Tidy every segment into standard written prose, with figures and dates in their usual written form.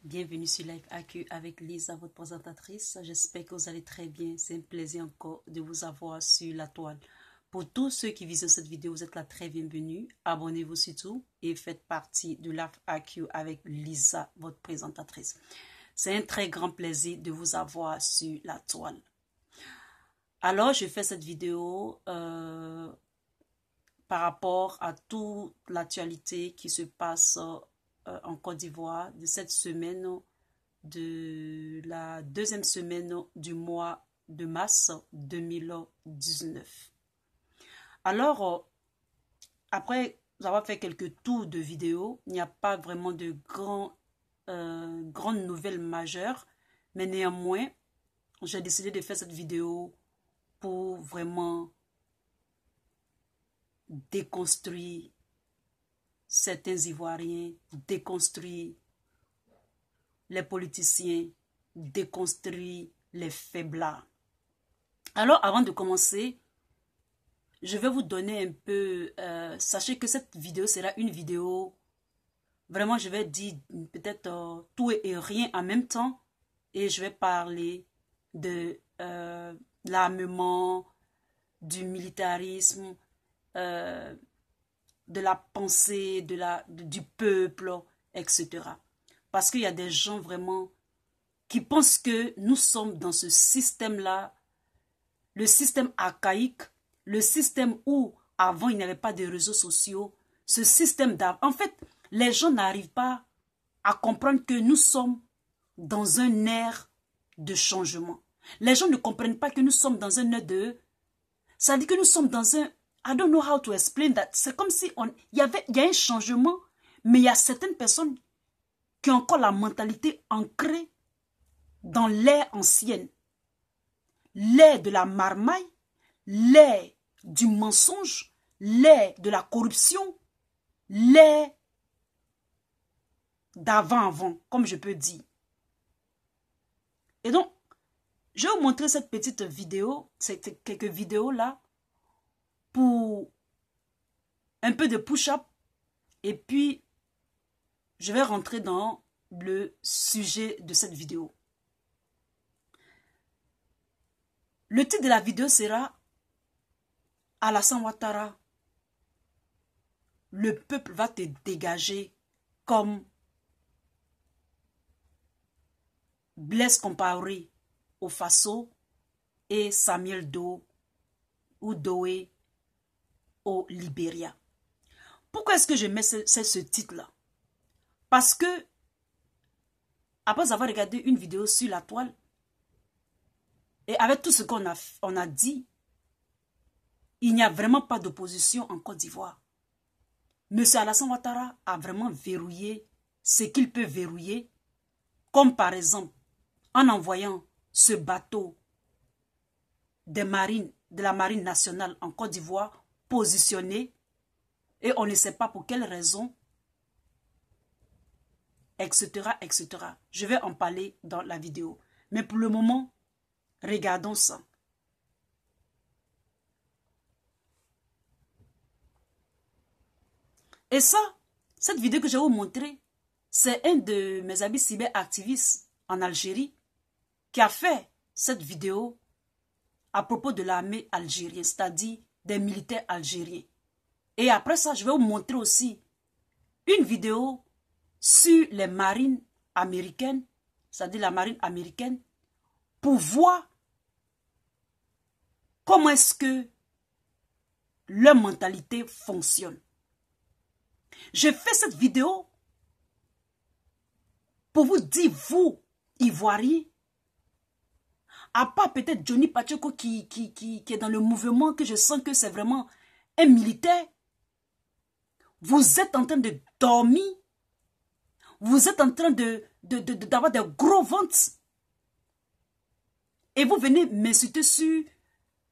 Bienvenue sur Live AQ avec Lisa, votre présentatrice. J'espère que vous allez très bien. C'est un plaisir encore de vous avoir sur la toile. Pour tous ceux qui visionnent cette vidéo, vous êtes là très bienvenue. Abonnez-vous surtout et faites partie de Live AQ avec Lisa, votre présentatrice. C'est un très grand plaisir de vous avoir sur la toile. Alors, je fais cette vidéo par rapport à toute l'actualité qui se passe en Côte d'Ivoire de cette semaine, de la deuxième semaine du mois de mars 2019. Alors, après avoir fait quelques tours de vidéos, il n'y a pas vraiment de grandes nouvelles majeures, mais néanmoins, j'ai décidé de faire cette vidéo pour vraiment déconstruire certains Ivoiriens, déconstruire les politiciens, déconstruire les faiblards. Alors, avant de commencer, je vais vous donner un peu... sachez que cette vidéo sera une vidéo... Vraiment, je vais dire peut-être tout et rien en même temps. Et je vais parler de l'armement, du militarisme, de la pensée, du peuple, etc. Parce qu'il y a des gens vraiment qui pensent que nous sommes dans ce système-là, le système archaïque, le système où avant il n'y avait pas de réseaux sociaux, ce système d'avant. En fait, les gens n'arrivent pas à comprendre que nous sommes dans un ère de changement. Les gens ne comprennent pas que nous sommes dans un ère de... Ça dit que nous sommes dans un... I don't know how to explain that. C'est comme si il y a un changement, mais il y a certaines personnes qui ont encore la mentalité ancrée dans l'ère ancienne. L'ère de la marmaille, l'ère du mensonge, l'ère de la corruption, l'ère d'avant-avant, comme je peux dire. Et donc, je vais vous montrer cette petite vidéo, quelques vidéos là, pour un peu de push-up. Et puis, je vais rentrer dans le sujet de cette vidéo. Le titre de la vidéo sera Alassane Ouattara, le peuple va te dégager comme Blaise Compaoré au Faso et Samuel Doe ou Doe au Libéria. Pourquoi est-ce que je mets ce titre-là? Parce que, après avoir regardé une vidéo sur la toile, et avec tout ce qu'on a dit, il n'y a vraiment pas d'opposition en Côte d'Ivoire. Monsieur Alassane Ouattara a vraiment verrouillé ce qu'il peut verrouiller, comme par exemple, en envoyant ce bateau de la marine nationale en Côte d'Ivoire positionné, et on ne sait pas pour quelle raison, etc., etc. Je vais en parler dans la vidéo. Mais pour le moment, regardons ça. Et ça, cette vidéo que je vais vous montrer, c'est un de mes amis cyberactivistes en Algérie qui a fait cette vidéo à propos de l'armée algérienne, c'est-à-dire des militaires algériens. Et après ça, je vais vous montrer aussi une vidéo sur les marines américaines, c'est-à-dire la marine américaine, pour voir comment est-ce que leur mentalité fonctionne. Je fais cette vidéo pour vous dire, vous, Ivoiriens, à part peut-être Johnny Pacheco qui est dans le mouvement, que je sens que c'est vraiment un militaire, vous êtes en train de dormir, vous êtes en train d'avoir des gros ventres, et vous venez m'insulter sur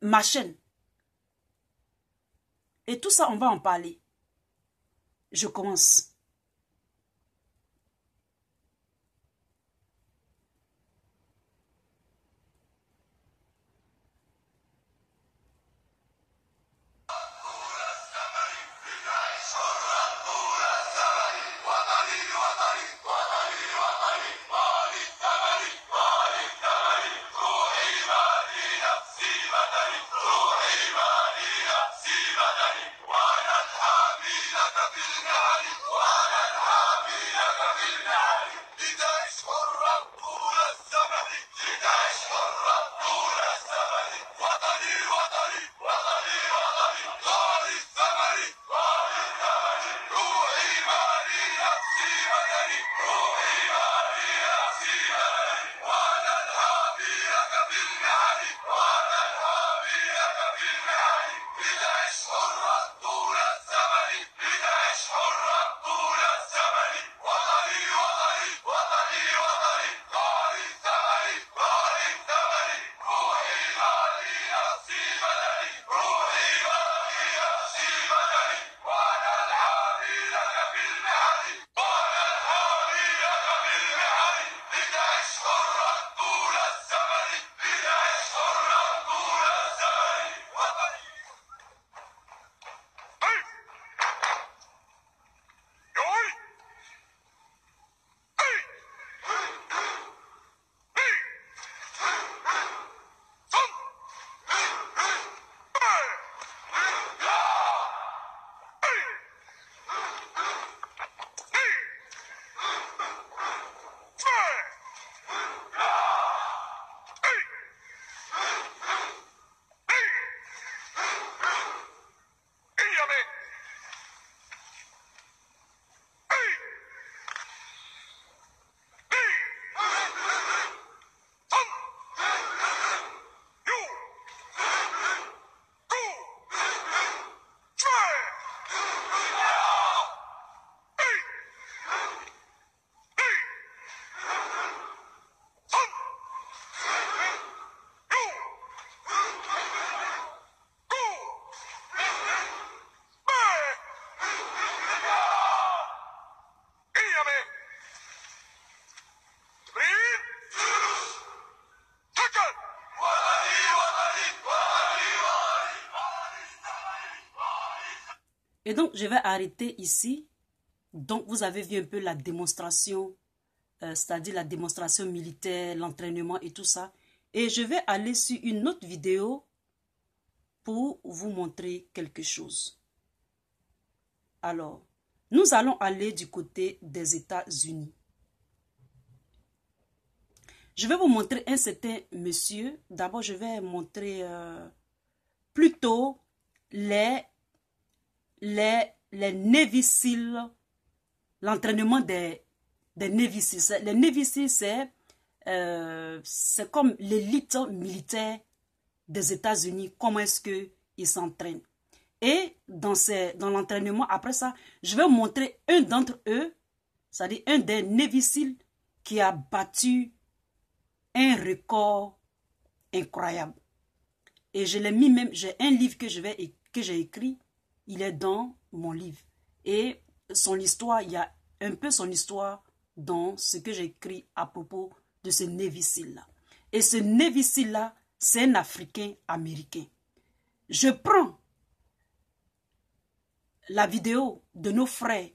ma chaîne. Et tout ça, on va en parler. Je commence. Et donc, je vais arrêter ici. Donc, vous avez vu un peu la démonstration, c'est-à-dire la démonstration militaire, l'entraînement et tout ça. Et je vais aller sur une autre vidéo pour vous montrer quelque chose. Alors, nous allons aller du côté des États-Unis. Je vais vous montrer un certain monsieur. D'abord, je vais montrer plutôt les Navy Seals, l'entraînement des Navy Seals. Les Navy Seals, c'est comme l'élite militaire des États-Unis. Comment est-ce qu'ils s'entraînent? Et dans l'entraînement, après ça, je vais vous montrer un d'entre eux, c'est-à-dire un des Navy Seals qui a battu un record incroyable. Et je l'ai mis même, j'ai un livre que j'ai écrit, il est dans mon livre. Et son histoire, il y a un peu son histoire dans ce que j'ai écrit à propos de ce Navy Seal là. Et ce Navy Seal là, c'est un Africain américain. Je prends la vidéo de nos frères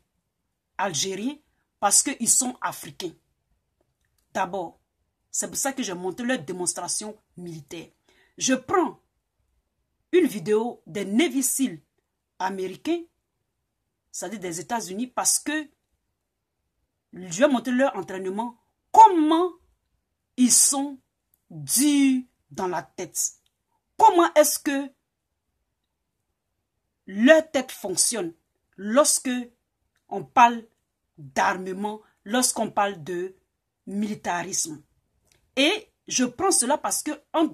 algériens parce qu'ils sont africains. D'abord, c'est pour ça que j'ai montré leur démonstration militaire. Je prends une vidéo des Navy Seals américains, c'est-à-dire des États-Unis, parce que je vais montrer leur entraînement, comment ils sont durs dans la tête. Comment est-ce que leur tête fonctionne lorsque on parle d'armement, lorsqu'on parle de militarisme. Et je prends cela parce que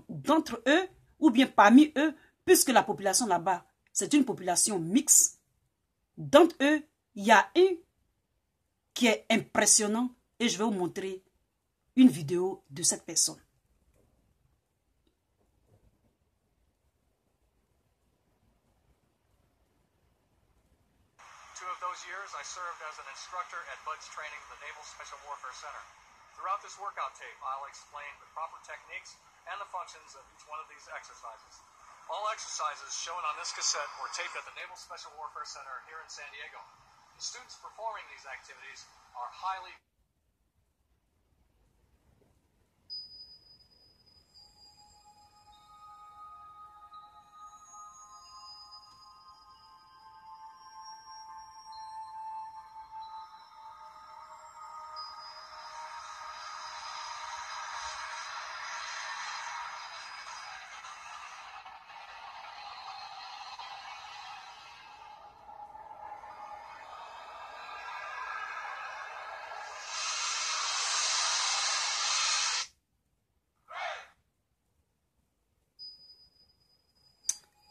d'entre eux, ou bien parmi eux, puisque la population là-bas, c'est une population mixte, d'entre eux, il y a un qui est impressionnant et je vais vous montrer une vidéo de cette personne. Years, I served as an instructor at BUD/S Training, the Naval Special Warfare Center. Throughout this workout tape, I'll explain the proper techniques and the functions of each one of these exercises. All exercises shown on this cassette were taped at the Naval Special Warfare Center here in San Diego. The students performing these activities are highly...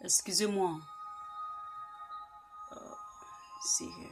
Excusez-moi. See here.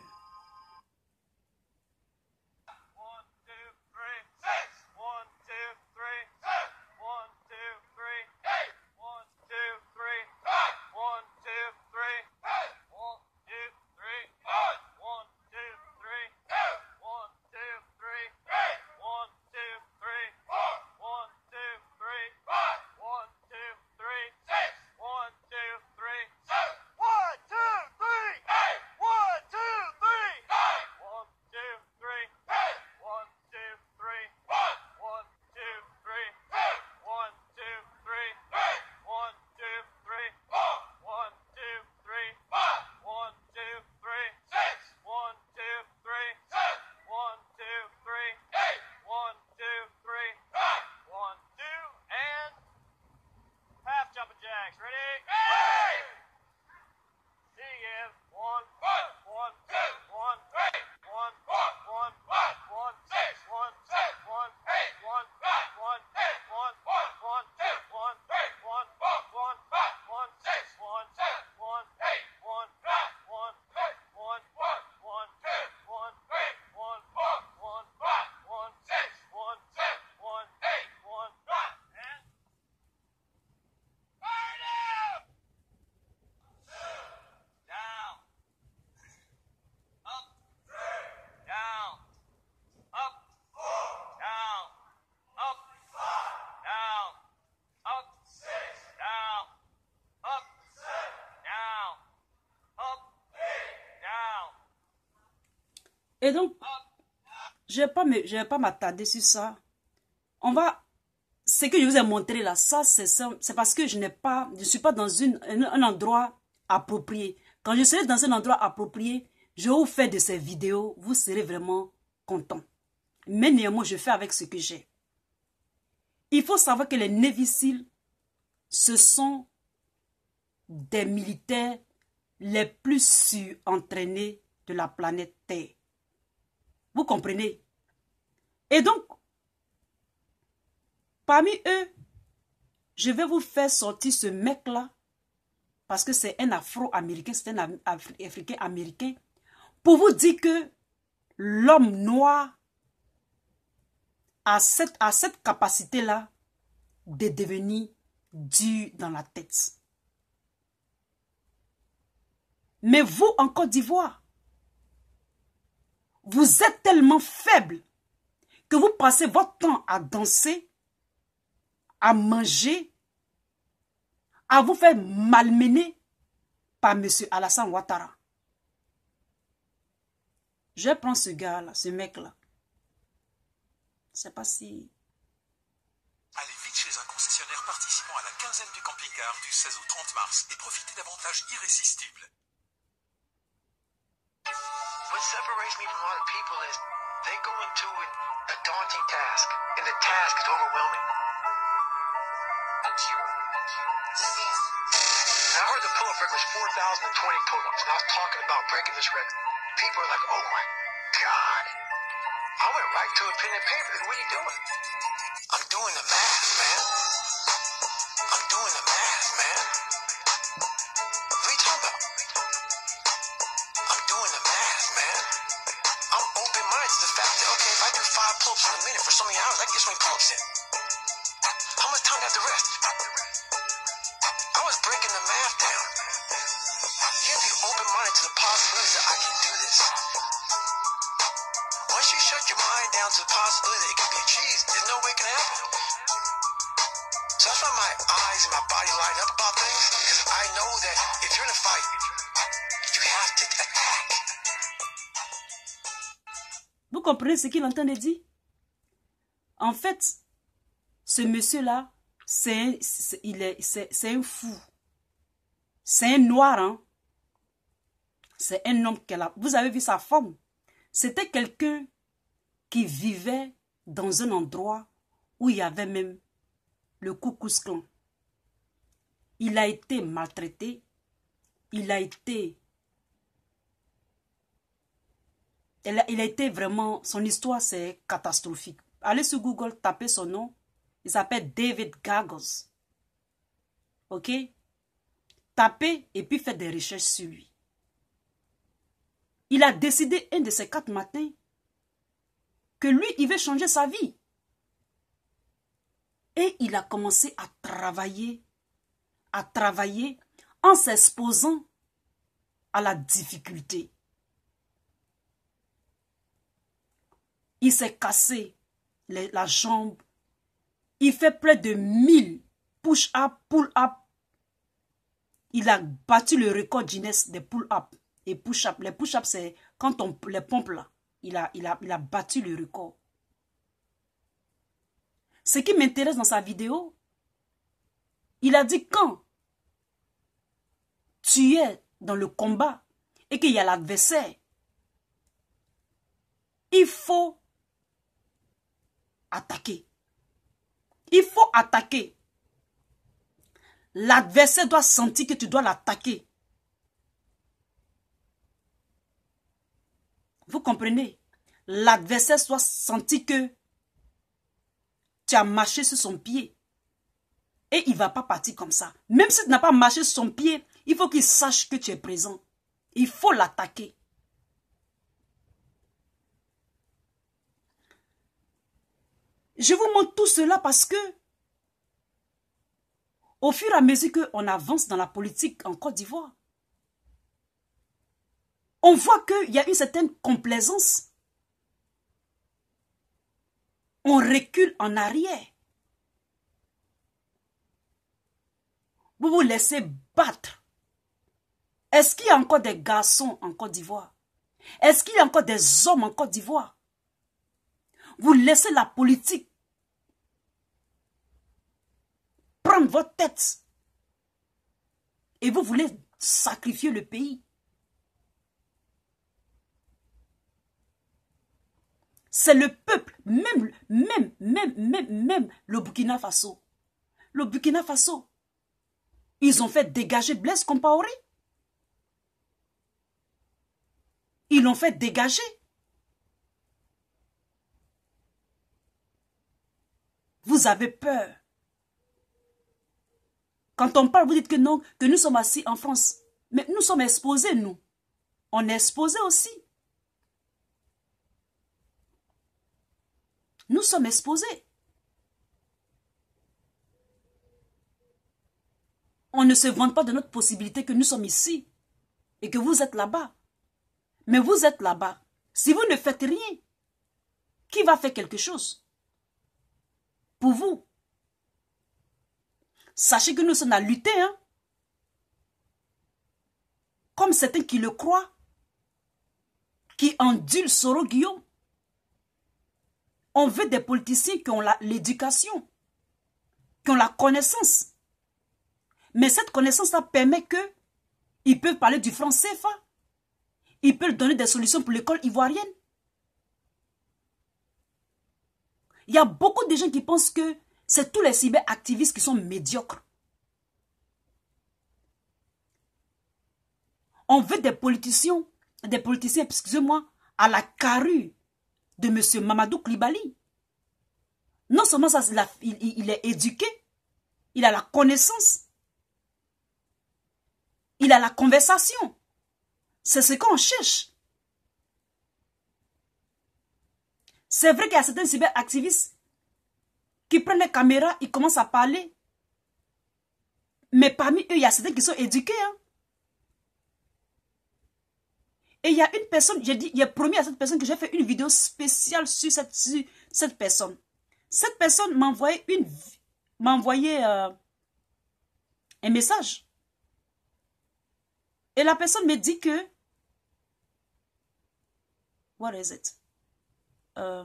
Et donc, je vais pas m'attarder sur ça. Ce que je vous ai montré là, c'est parce que je ne suis pas dans un endroit approprié. Quand je serai dans un endroit approprié, je vais vous faire de ces vidéos, vous serez vraiment content. Mais néanmoins, je fais avec ce que j'ai. Il faut savoir que les Navy Seals, ce sont des militaires les plus surentraînés de la planète Terre. Vous comprenez? Et donc, parmi eux, je vais vous faire sortir ce mec-là, parce que c'est un Afro-Américain, c'est un Africain-Américain, pour vous dire que l'homme noir a cette capacité-là de devenir dur dans la tête. Mais vous, en Côte d'Ivoire, vous êtes tellement faible que vous passez votre temps à danser, à manger, à vous faire malmener par M. Alassane Ouattara. Je prends ce gars-là, ce mec-là. Je ne sais pas si... Allez vite chez un concessionnaire participant à la quinzaine du camping-car du 16 au 30 mars et profitez d'avantages irrésistibles. What separates me from other people is they go into a daunting task, and the task is overwhelming. And I heard the pull-up record was 4,020 pull-ups, and I was talking about breaking this record. People are like, oh my God. I went right to a pen and paper. What are you doing? I'm doing the math, man. I'm doing the math, man. What are you talking about? I'm doing the math, man. I'm open-minded to the fact that, okay, if I do 5 pull-ups in a minute for so many hours, I can get so many pull-ups in. How much time do I have to rest? I was breaking the math down. You have to be open-minded to the possibility that I can do this. Once you shut your mind down to the possibility that it can be achieved, there's no way it can happen. So that's why my eyes and my body line up about things, because I know that if you're in a fight, you have to attack. Vous comprenez ce qu'il est en train de dire? En fait, ce monsieur-là, c'est un fou. C'est un noir, hein? C'est un homme qu'elle a... Vous avez vu sa forme? C'était quelqu'un qui vivait dans un endroit où il y avait même le Ku Klux Klan. Il a été maltraité. Il a été vraiment... Son histoire, c'est catastrophique. Allez sur Google, tapez son nom. Il s'appelle David Gaggles. Ok? Tapez et puis faites des recherches sur lui. Il a décidé un de ces 4 matins que lui, il veut changer sa vie. Et il a commencé à travailler en s'exposant à la difficulté. Il s'est cassé la jambe. Il fait près de 1000 push-up, pull-up. Il a battu le record Guinness des pull-up et push-up. Les push-up, c'est quand on les pompe là. Il a battu le record. Ce qui m'intéresse dans sa vidéo, il a dit quand tu es dans le combat et qu'il y a l'adversaire, il faut attaquer. Il faut attaquer. L'adversaire doit sentir que tu dois l'attaquer. Vous comprenez? L'adversaire doit sentir que tu as marché sur son pied. Et il ne va pas partir comme ça. Même si tu n'as pas marché sur son pied, il faut qu'il sache que tu es présent. Il faut l'attaquer. Je vous montre tout cela parce que au fur et à mesure qu'on avance dans la politique en Côte d'Ivoire, on voit qu'il y a une certaine complaisance. On recule en arrière. Vous vous laissez battre. Est-ce qu'il y a encore des garçons en Côte d'Ivoire Est-ce qu'il y a encore des hommes en Côte d'Ivoire? Vous laissez la politique prendre votre tête. Et vous voulez sacrifier le pays. C'est le peuple, même le Burkina Faso. Le Burkina Faso, ils ont fait dégager Blaise Compaoré. Ils l'ont fait dégager. Vous avez peur. Quand on parle, vous dites que non, que nous sommes assis en France. Mais nous sommes exposés, nous. On est exposés aussi. Nous sommes exposés. On ne se vante pas de notre possibilité que nous sommes ici et que vous êtes là-bas. Mais vous êtes là-bas. Si vous ne faites rien, qui va faire quelque chose pour vous? Sachez que nous sommes à lutter, hein? Comme certains qui le croient, qui endulent Soro Guillaume. On veut des politiciens qui ont l'éducation, qui ont la connaissance. Mais cette connaissance-là permet qu'ils peuvent parler du franc CFA. Ils peuvent donner des solutions pour l'école ivoirienne. Il y a beaucoup de gens qui pensent que c'est tous les cyberactivistes qui sont médiocres. On veut des politiciens, excusez-moi, à la carrure de M. Mamadou Coulibaly. Non seulement ça, il est éduqué, il a la connaissance, il a la conversation. C'est ce qu'on cherche. C'est vrai qu'il y a certains cyberactivistes qui prennent les caméras, ils commencent à parler. Mais parmi eux, il y a certains qui sont éduqués. Hein. Et il y a une personne, j'ai promis à cette personne que j'ai fait une vidéo spéciale sur cette personne. Cette personne m'a envoyé un message. Et la personne me dit que... What is it? La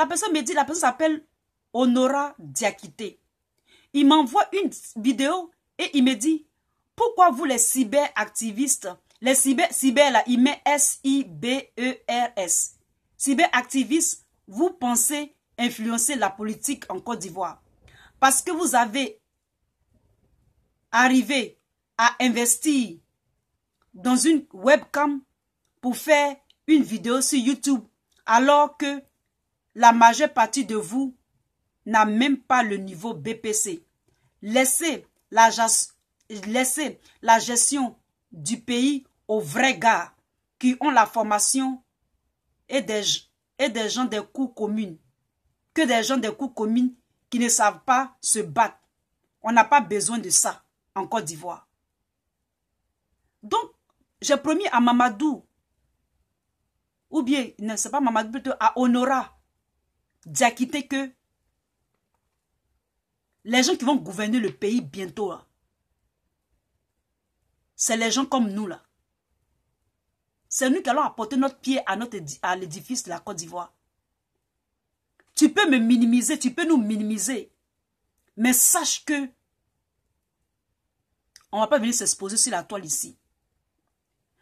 personne me dit, la personne s'appelle Honora Diakité. Il m'envoie une vidéo et il me dit, pourquoi vous les cyberactivistes, les cyber là, il met S-I-B-E-R-S. Cyberactivistes, vous pensez influencer la politique en Côte d'Ivoire. Parce que vous avez arrivé à investir dans une webcam pour faire une vidéo sur YouTube, alors que la majeure partie de vous n'a même pas le niveau BPC. Laissez la gestion du pays aux vrais gars qui ont la formation et des gens des cours communes. Que des gens des cours communes qui ne savent pas se battre. On n'a pas besoin de ça en Côte d'Ivoire. Donc, j'ai promis à Mamadou, ou bien, ne c'est pas Mamadou, plutôt à Honora Diakité que les gens qui vont gouverner le pays bientôt, c'est les gens comme nous là. C'est nous qui allons apporter notre pied à l'édifice de la Côte d'Ivoire. Tu peux me minimiser, tu peux nous minimiser. Mais sache que on ne va pas venir s'exposer sur la toile ici.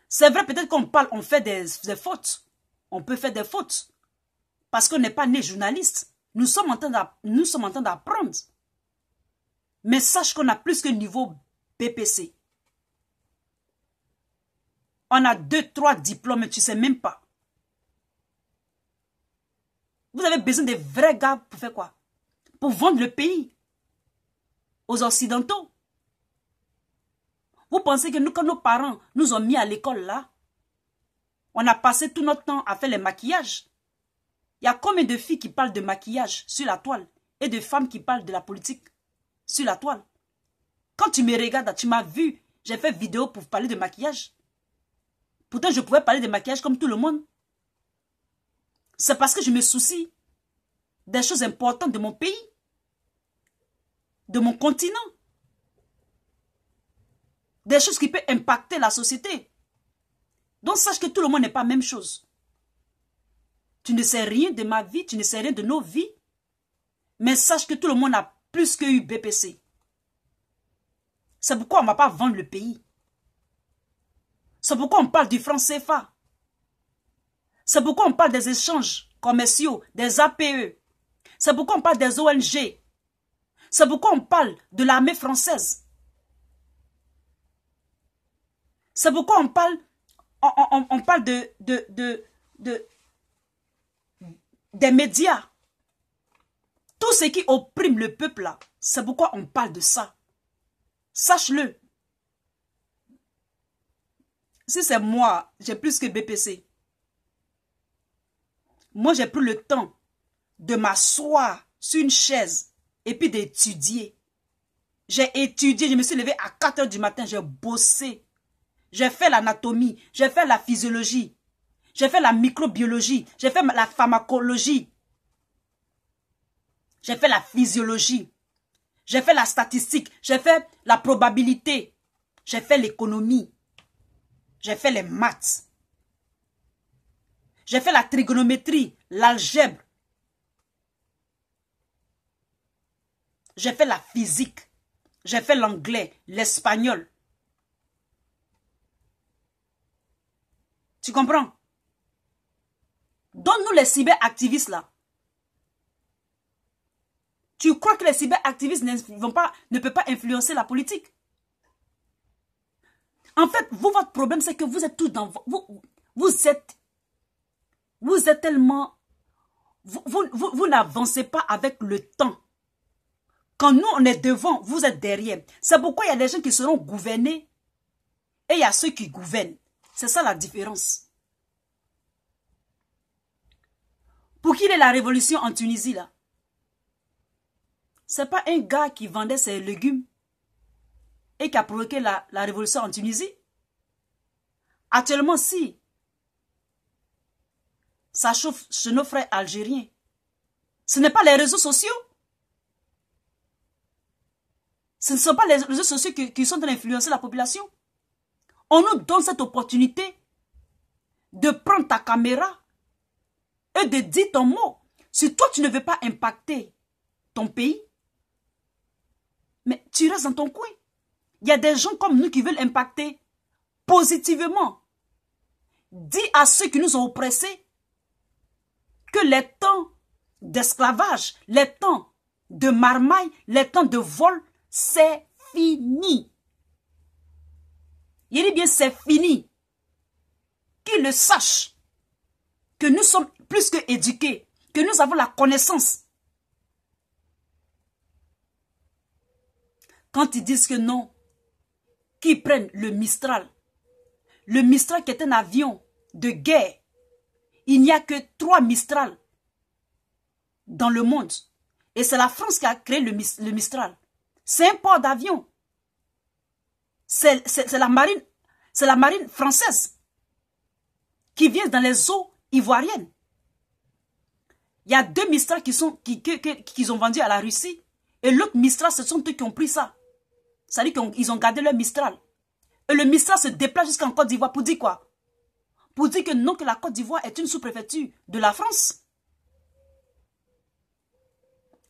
C'est vrai, peut-être qu'on parle, on fait des fautes. On peut faire des fautes. Parce qu'on n'est pas né journaliste. Nous sommes en train d'apprendre. Mais sache qu'on a plus que niveau BPC. On a 2, 3 diplômes, mais tu ne sais même pas. Vous avez besoin de vrais gars pour faire quoi? Pour vendre le pays aux Occidentaux. Vous pensez que nous, quand nos parents nous ont mis à l'école là, on a passé tout notre temps à faire les maquillages. Il y a combien de filles qui parlent de maquillage sur la toile et de femmes qui parlent de la politique sur la toile? Quand tu me regardes, tu m'as vu, j'ai fait vidéo pour parler de maquillage. Pourtant, je pouvais parler de maquillage comme tout le monde. C'est parce que je me soucie des choses importantes de mon pays, de mon continent. Des choses qui peuvent impacter la société. Donc sache que tout le monde n'est pas la même chose. Tu ne sais rien de ma vie, tu ne sais rien de nos vies. Mais sache que tout le monde a plus que eu BPC. C'est pourquoi on ne va pas vendre le pays. C'est pourquoi on parle du franc CFA. C'est pourquoi on parle des échanges commerciaux, des APE. C'est pourquoi on parle des ONG. C'est pourquoi on parle de l'armée française. C'est pourquoi on parle, des médias. Tout ce qui opprime le peuple là, c'est pourquoi on parle de ça. Sache-le. Si c'est moi, j'ai plus que BPC. Moi, j'ai pris le temps de m'asseoir sur une chaise et puis d'étudier. J'ai étudié, je me suis levé à 4 h du matin, j'ai bossé. J'ai fait l'anatomie, j'ai fait la physiologie, j'ai fait la microbiologie, j'ai fait la pharmacologie, j'ai fait la physiologie, j'ai fait la statistique, j'ai fait la probabilité, j'ai fait l'économie, j'ai fait les maths, j'ai fait la trigonométrie, l'algèbre, j'ai fait la physique, j'ai fait l'anglais, l'espagnol. Tu comprends? Donne-nous les cyberactivistes là. Tu crois que les cyberactivistes ne peuvent pas influencer la politique? En fait, vous, votre problème, c'est que vous êtes tous dans... Vous êtes tellement... Vous n'avancez pas avec le temps. Quand nous, on est devant, vous êtes derrière. C'est pourquoi il y a des gens qui seront gouvernés et il y a ceux qui gouvernent. C'est ça la différence. Pour qu'il y ait la révolution en Tunisie, là, c'est pas un gars qui vendait ses légumes et qui a provoqué la révolution en Tunisie. Actuellement, si, ça chauffe chez nos frères algériens. Ce n'est pas les réseaux sociaux. Ce ne sont pas les réseaux sociaux qui sont en train d'influencer la population. On nous donne cette opportunité de prendre ta caméra et de dire ton mot. Si toi, tu ne veux pas impacter ton pays, mais tu restes dans ton coin. Il y a des gens comme nous qui veulent impacter positivement. Dis à ceux qui nous ont oppressés que les temps d'esclavage, les temps de marmaille, les temps de vol, c'est fini. Il dit bien c'est fini. Qu'ils le sachent. Que nous sommes plus que éduqués. Que nous avons la connaissance. Quand ils disent que non, qu'ils prennent le Mistral. Le Mistral qui est un avion de guerre. Il n'y a que 3 Mistral dans le monde. Et c'est la France qui a créé le Mistral. C'est un port d'avion. C'est la marine française qui vient dans les eaux ivoiriennes. Il y a 2 Mistral qu'ils ont vendus à la Russie. Et l'autre Mistral, ce sont eux qui ont pris ça. Ça veut dire qu'ils ont gardé leur Mistral. Et le Mistral se déplace jusqu'en Côte d'Ivoire pour dire quoi? Pour dire que non, que la Côte d'Ivoire est une sous-préfecture de la France.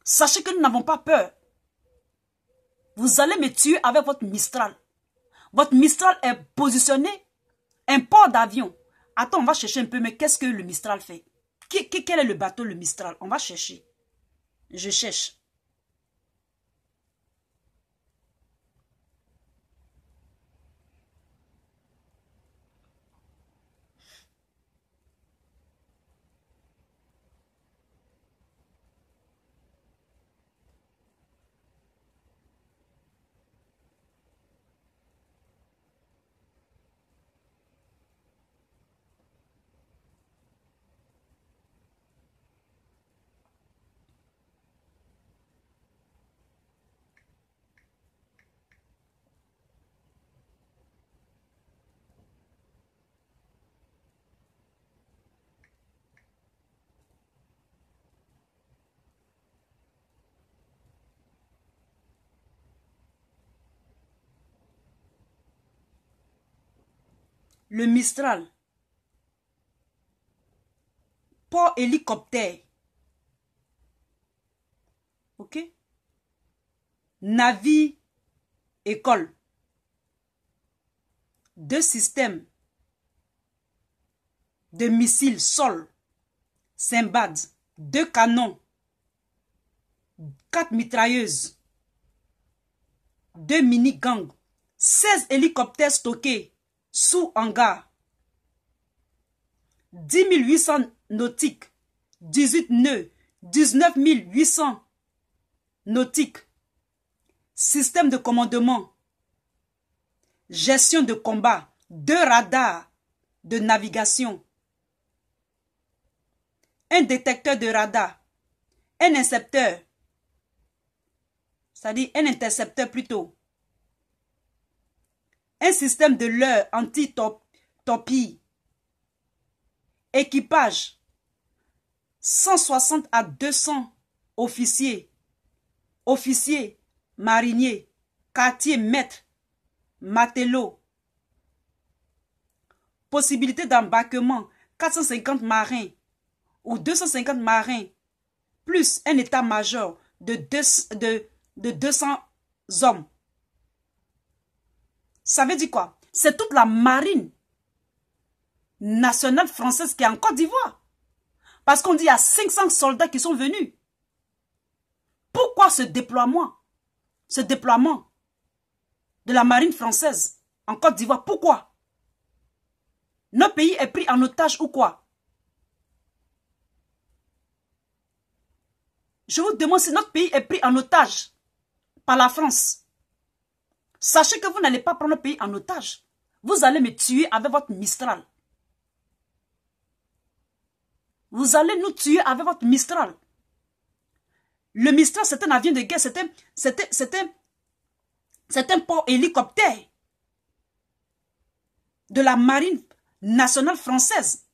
Sachez que nous n'avons pas peur. Vous allez me tuer avec votre Mistral. Votre Mistral est positionné un port d'avion. Attends, on va chercher un peu, mais qu'est-ce que le Mistral fait? Quel est le bateau, le Mistral? On va chercher. Je cherche. le Mistral, port hélicoptère, ok, navire, école, 2 systèmes de missiles sol, Simbad, 2 canons, 4 mitrailleuses, 2 mini-gangs, 16 hélicoptères stockés sous hangar, 10 800 nautiques, 18 nœuds, 19 800 nautiques, système de commandement, gestion de combat, 2 radars de navigation, un détecteur de radar, un intercepteur, c'est-à-dire un intercepteur plutôt, un système de leurre anti-torpille, équipage, 160 à 200 officiers, mariniers, quartier maître, matelot, possibilité d'embarquement, 450 marins ou 250 marins, plus un état-major de 200 hommes. Ça veut dire quoi? C'est toute la marine nationale française qui est en Côte d'Ivoire. Parce qu'on dit qu'il y a 500 soldats qui sont venus. Pourquoi ce déploiement de la marine française en Côte d'Ivoire? Pourquoi? Notre pays est pris en otage ou quoi? Je vous demande si notre pays est pris en otage par la France. Sachez que vous n'allez pas prendre le pays en otage. Vous allez me tuer avec votre Mistral. Vous allez nous tuer avec votre Mistral. Le Mistral, c'est un avion de guerre, c'est un port hélicoptère de la marine nationale française.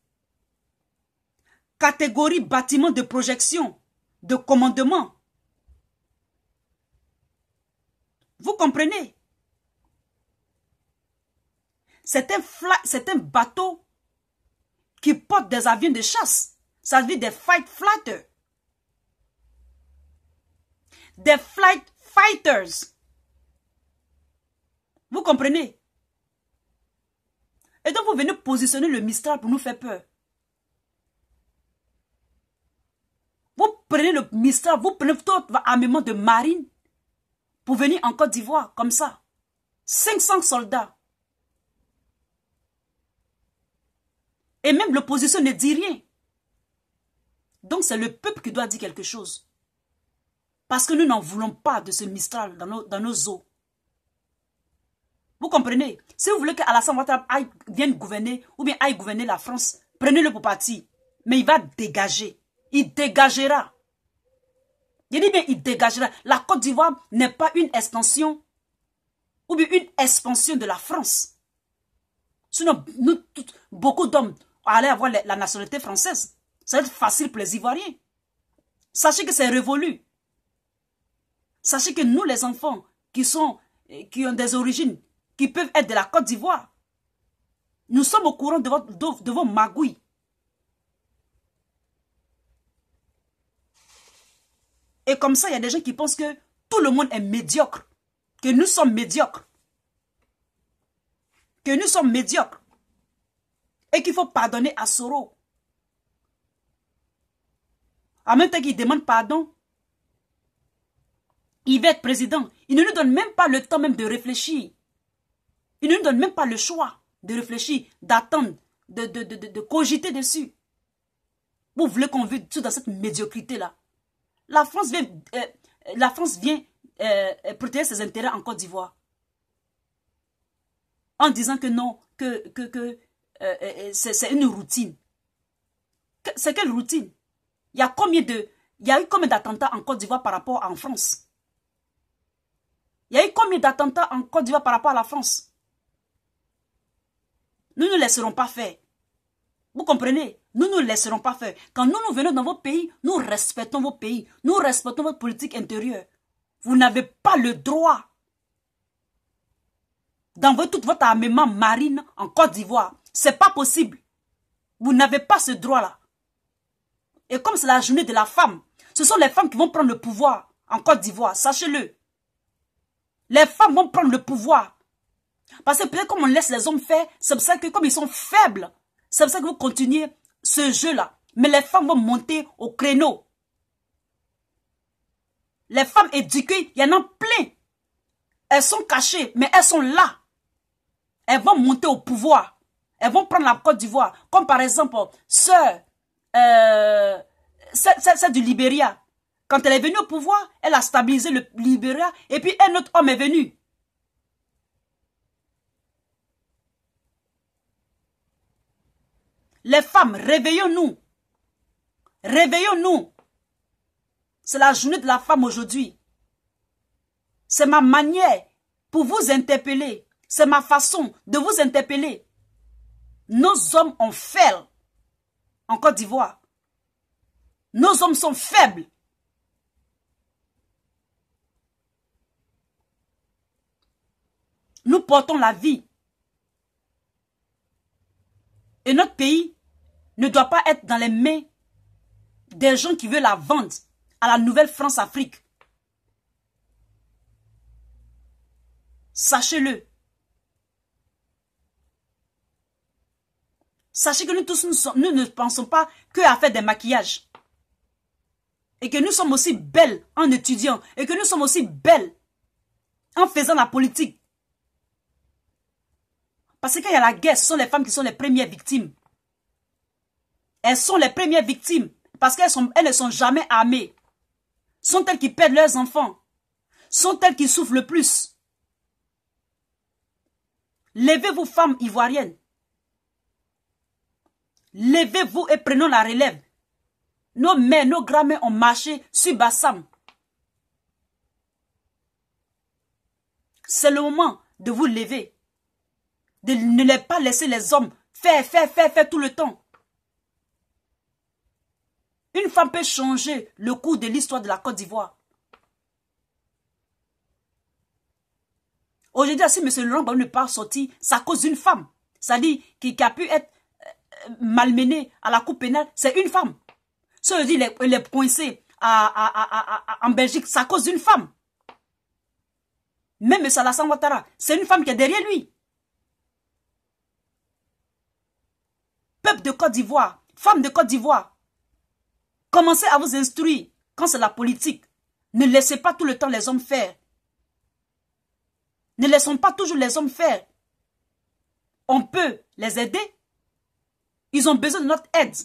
Catégorie bâtiment de projection, de commandement. Vous comprenez? C'est un bateau qui porte des avions de chasse. Ça veut dire des fight fighters. Des flight fighters. Vous comprenez? Et donc vous venez positionner le Mistral pour nous faire peur. Vous prenez le Mistral, vous prenez tout votre armement de marine pour venir en Côte d'Ivoire, comme ça. 500 soldats. Et même l'opposition ne dit rien. Donc c'est le peuple qui doit dire quelque chose. Parce que nous n'en voulons pas de ce Mistral dans nos eaux. Vous comprenez? Si vous voulez qu'Alassane Ouattara vienne gouverner, ou bien aille gouverner la France, prenez-le pour partir. Mais il va dégager. Il dégagera. Je dis bien, il dégagera. La Côte d'Ivoire n'est pas une extension, ou bien une expansion de la France. Sinon, beaucoup d'hommes allaient avoir la nationalité française. Ça va être facile pour les Ivoiriens. Sachez que c'est révolu. Sachez que nous, les enfants, qui ont des origines, qui peuvent être de la Côte d'Ivoire, nous sommes au courant de vos magouilles. Et comme ça, il y a des gens qui pensent que tout le monde est médiocre. Que nous sommes médiocres. Que nous sommes médiocres. Et qu'il faut pardonner à Soro. En même temps qu'il demande pardon, il va être président. Il ne nous donne même pas le temps même de réfléchir. Il ne nous donne même pas le choix de réfléchir, d'attendre, de cogiter dessus. Vous voulez qu'on vive tout dans cette médiocrité-là. La France vient protéger ses intérêts en Côte d'Ivoire. En disant que non, que c'est une routine. C'est quelle routine? Il y a eu combien d'attentats en Côte d'Ivoire par rapport en France? Il y a eu combien d'attentats en Côte d'Ivoire par rapport à la France? Nous ne laisserons pas faire. Vous comprenez? Nous ne laisserons pas faire. Quand nous venons dans vos pays, nous respectons vos pays. Nous respectons votre politique intérieure. Vous n'avez pas le droit d'envoyer tout votre armement marine en Côte d'Ivoire. C'est pas possible. Vous n'avez pas ce droit-là. Et comme c'est la journée de la femme, ce sont les femmes qui vont prendre le pouvoir en Côte d'Ivoire. Sachez-le. Les femmes vont prendre le pouvoir. Parce que peut-être comme on laisse les hommes faire, c'est pour ça que comme ils sont faibles, c'est pour ça que vous continuez ce jeu-là. Mais les femmes vont monter au créneau. Les femmes éduquées, il y en a plein. Elles sont cachées, mais elles sont là. Elles vont monter au pouvoir. Elles vont prendre la Côte d'Ivoire. Comme par exemple, sœur, c'est du Libéria. Quand elle est venue au pouvoir, elle a stabilisé le Libéria. Et puis un autre homme est venu. Les femmes, réveillons-nous. Réveillons-nous. C'est la journée de la femme aujourd'hui. C'est ma manière pour vous interpeller. C'est ma façon de vous interpeller. Nos hommes ont fait en Côte d'Ivoire. Nos hommes sont faibles. Nous portons la vie. Et notre pays ne doit pas être dans les mains des gens qui veulent la vendre à la nouvelle France-Afrique. Sachez-le. Sachez que nous tous, nous ne pensons pas qu'à faire des maquillages. Et que nous sommes aussi belles en étudiant. Et que nous sommes aussi belles en faisant la politique. Parce que quand il y a la guerre, ce sont les femmes qui sont les premières victimes. Elles sont les premières victimes. Parce qu'elles ne sont jamais armées. Sont elles qui perdent leurs enfants. Sont elles qui souffrent le plus. Levez-vous, femmes ivoiriennes. Levez-vous et prenons la relève. Nos mères, nos grands-mères ont marché sur Bassam. C'est le moment de vous lever. De ne pas laisser les hommes faire tout le temps. Une femme peut changer le cours de l'histoire de la Côte d'Ivoire. Aujourd'hui, si M. Laurent Gbagbo n'est pas sorti, c'est à cause d'une femme. C'est-à-dire qui a pu être malmené à la cour pénale, c'est une femme. Si on dit il est coincé en Belgique, c'est à cause d'une femme. Même M. Alassane Ouattara, c'est une femme qui est derrière lui. Peuple de Côte d'Ivoire, femmes de Côte d'Ivoire, commencez à vous instruire quand c'est la politique. Ne laissez pas tout le temps les hommes faire. Ne laissons pas toujours les hommes faire. On peut les aider. Ils ont besoin de notre aide.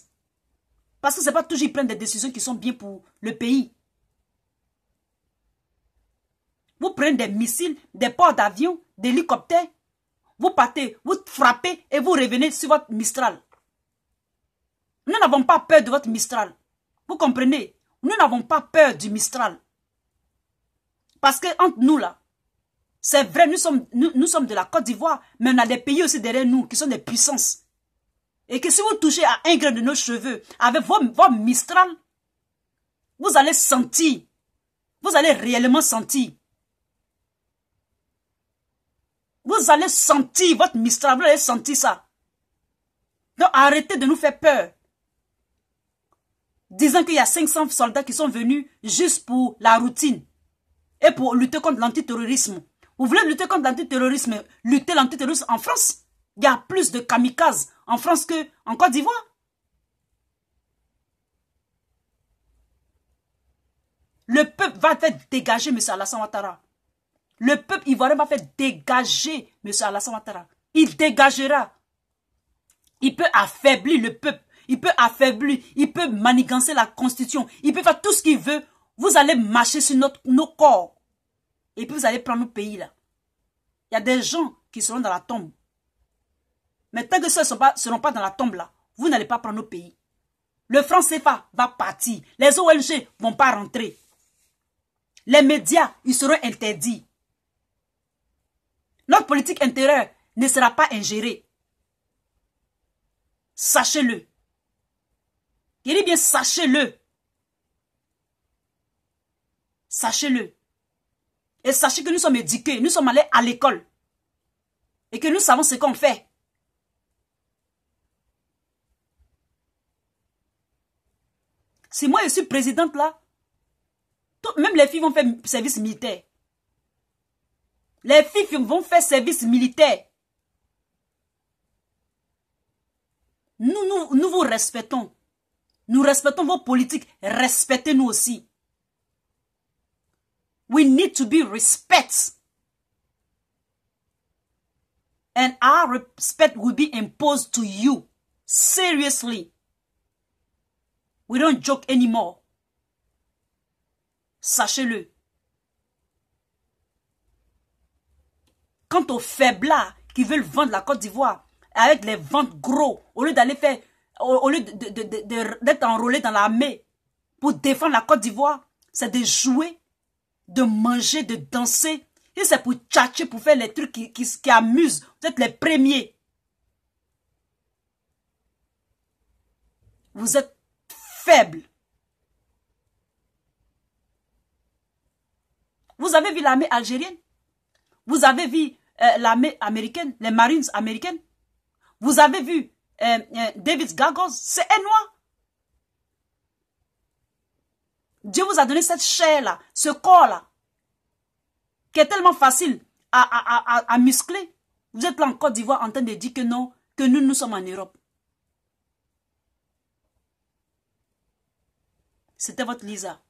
Parce que ce n'est pas toujours qu'ils prennent des décisions qui sont bien pour le pays. Vous prenez des missiles, des ports d'avion, des hélicoptères. Vous partez, vous frappez et vous revenez sur votre Mistral. Nous n'avons pas peur de votre Mistral. Vous comprenez? Nous n'avons pas peur du Mistral. Parce que entre nous là, c'est vrai, nous sommes de la Côte d'Ivoire, mais on a des pays aussi derrière nous qui sont des puissances. Et que si vous touchez à un grain de nos cheveux, avec vos Mistral, vous allez sentir, vous allez réellement sentir. Vous allez sentir votre Mistral, vous allez sentir ça. Donc arrêtez de nous faire peur. Disant qu'il y a 500 soldats qui sont venus juste pour la routine et pour lutter contre l'antiterrorisme. Vous voulez lutter contre l'antiterrorisme, lutter l'antiterrorisme en France? Il y a plus de kamikazes en France qu'en Côte d'Ivoire. Le peuple va faire dégager M. Alassane Ouattara. Le peuple ivoirien va faire dégager M. Alassane Ouattara. Il dégagera. Il peut affaiblir le peuple. Il peut affaiblir. Il peut manigancer la constitution. Il peut faire tout ce qu'il veut. Vous allez marcher sur nos corps. Et puis vous allez prendre nos pays là. Il y a des gens qui seront dans la tombe. Mais tant que ceux ne seront pas dans la tombe là, vous n'allez pas prendre nos pays. Le franc CFA va partir. Les ONG ne vont pas rentrer. Les médias, ils seront interdits. Notre politique intérieure ne sera pas ingérée. Sachez-le. Il dit bien sachez-le. Sachez-le. Et sachez que nous sommes éduqués, nous sommes allés à l'école. Et que nous savons ce qu'on fait. Si moi je suis présidente là, même les filles vont faire service militaire. Les filles vont faire service militaire. Nous vous respectons. Nous respectons vos politiques. Respectez-nous aussi. We need to be respect. And our respect will be imposed to you. Seriously. We don't joke anymore. Sachez-le. Quant aux faiblards qui veulent vendre la Côte d'Ivoire avec les ventes gros, au lieu d'aller faire, au lieu d'être enrôlé dans l'armée pour défendre la Côte d'Ivoire, c'est de jouer, de manger, de danser. Et c'est pour tchatcher, pour faire les trucs qui amusent. Vous êtes les premiers. Vous êtes faibles. Vous avez vu l'armée algérienne? Vous avez vu l'armée américaine, les Marines américaines? Vous avez vu David Gagos? C'est un noir. Dieu vous a donné cette chair-là, ce corps-là, qui est tellement facile à muscler. Vous êtes là en Côte d'Ivoire en train de dire que non, que nous sommes en Europe. C'était votre Lisa.